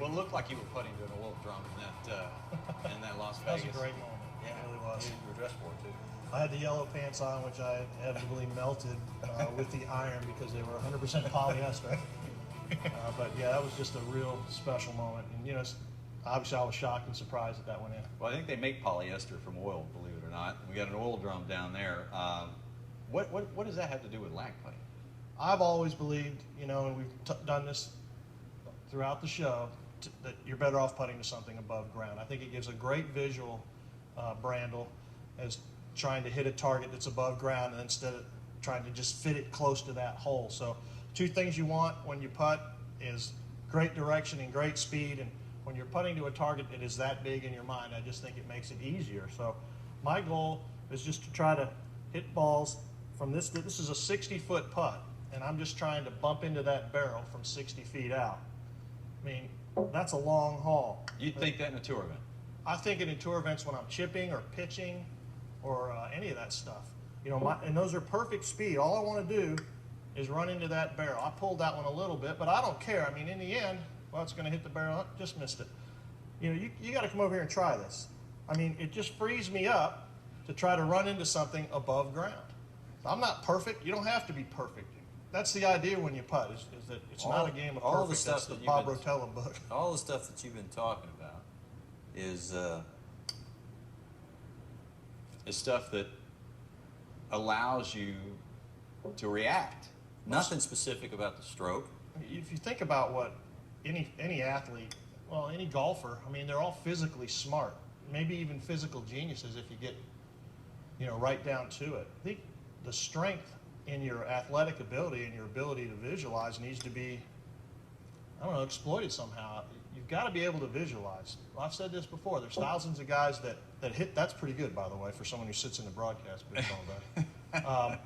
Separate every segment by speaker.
Speaker 1: Well, it looked like you were putting to an oil drum in that Las
Speaker 2: That
Speaker 1: Vegas.
Speaker 2: was a great moment.
Speaker 1: Yeah,
Speaker 2: It really was.
Speaker 1: You were dressed for it too.
Speaker 2: I had the yellow pants on, which I inevitably melted with the iron because they were 100% polyester. But yeah, that was just a real special moment. And you know, obviously I was shocked and surprised that went in.
Speaker 1: Well, I think they make polyester from oil, believe it or not. We got an oil drum down there. What does that have to do with lag putting?
Speaker 2: I've always believed, you know, and we've done this throughout the show, that you're better off putting to something above ground. I think it gives a great visual, Brandel, as trying to hit a target that's above ground and instead of trying to just fit it close to that hole. So two things you want when you putt is great direction and great speed, and when you're putting to a target that is that big in your mind, I just think it makes it easier. So my goal is just to try to hit balls from this is a 60-foot putt, and I'm just trying to bump into that barrel from 60 feet out. I mean, that's a long haul.
Speaker 1: You'd think that in a tour event?
Speaker 2: I think in tour events when I'm chipping or pitching or any of that stuff. You know, and those are perfect speed. All I want to do is run into that barrel. I pulled that one a little bit, but I don't care. I mean, in the end, well, it's going to hit the barrel. Just missed it. You know, you got to come over here and try this. I mean, it just frees me up to try to run into something above ground. I'm not perfect. You don't have to be perfect. That's the idea when you putt, is that it's not a game of
Speaker 3: all
Speaker 2: perfect.
Speaker 3: the stuff
Speaker 2: That's the
Speaker 3: that
Speaker 2: Bob Rotella book.
Speaker 3: All the stuff that you've been talking about is
Speaker 1: stuff that allows you to react.
Speaker 3: nothing specific about the stroke.
Speaker 2: If you think about what any athlete, well, any golfer, I mean, they're all physically smart, maybe even physical geniuses if you get, you know, right down to it. I think the strength in your athletic ability and your ability to visualize needs to be, I don't know, exploited somehow. You've got to be able to visualize. Well, I've said this before. There's thousands of guys that hit. That's pretty good, by the way, for someone who sits in the broadcast booth all day.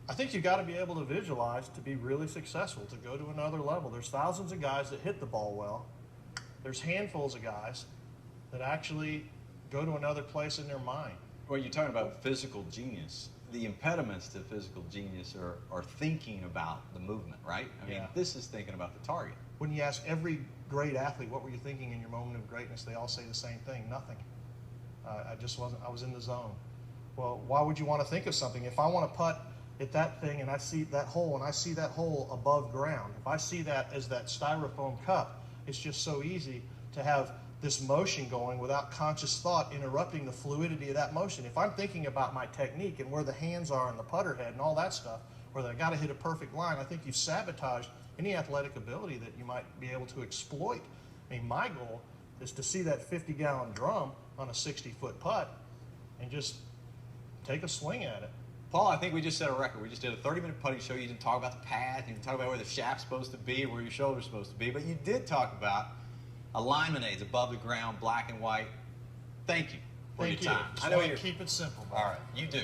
Speaker 2: I think you've got to be able to visualize to be really successful, to go to another level. There's thousands of guys that hit the ball well. There's handfuls of guys that actually go to another place in their mind.
Speaker 1: Well, you're talking about physical genius. The impediments to physical genius are thinking about the movement, right? I mean, this is thinking about the target.
Speaker 2: When you ask every great athlete, what were you thinking in your moment of greatness, they all say the same thing: nothing. I was in the zone. Well, why would you want to think of something? If I want to putt at that thing and I see that hole and I see that hole above ground, if I see that as that styrofoam cup, it's just so easy to have this motion going without conscious thought interrupting the fluidity of that motion. If I'm thinking about my technique and where the hands are and the putter head and all that stuff, where I got to hit a perfect line, I think you've sabotaged any athletic ability that you might be able to exploit. I mean, my goal is to see that 50-gallon drum on a 60-foot putt and just take a swing at it.
Speaker 1: Paul, I think we just set a record. We just did a 30-minute putting show. You didn't talk about the path. You didn't talk about where the shaft's supposed to be, where your shoulder's supposed to be, but you did talk about alignment aids above the ground, black and white. Thank you for your time.
Speaker 2: I know you keep it simple.
Speaker 1: All right, you do.